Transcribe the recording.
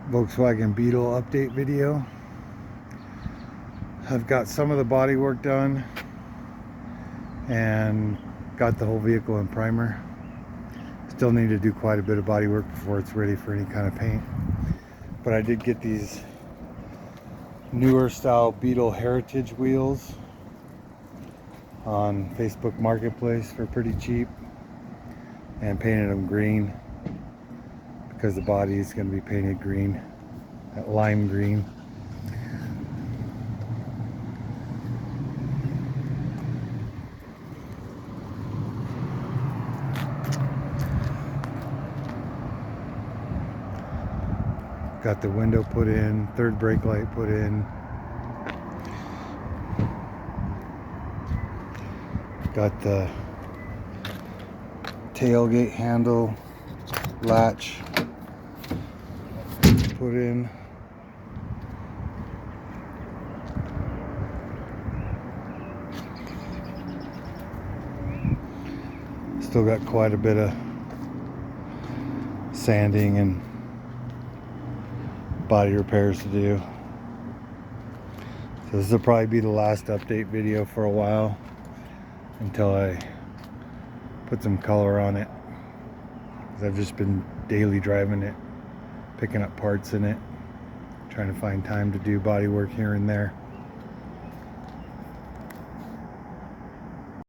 Volkswagen Beetle update video. I've got some of the body work done and got the whole vehicle in primer. Still need to do quite a bit of body work before it's ready for any kind of paint. But I did get these newer style Beetle Heritage wheels on Facebook Marketplace for pretty cheap, and painted them green because the body is going to be painted green, that lime green. Got the window put in, third brake light put in. Got the tailgate handle latch put in. Still got quite a bit of sanding and body repairs to do. So this will probably be the last update video for a while until I put some color on it, because I've just been daily driving it, picking up parts in it, trying to find time to do body work here and there.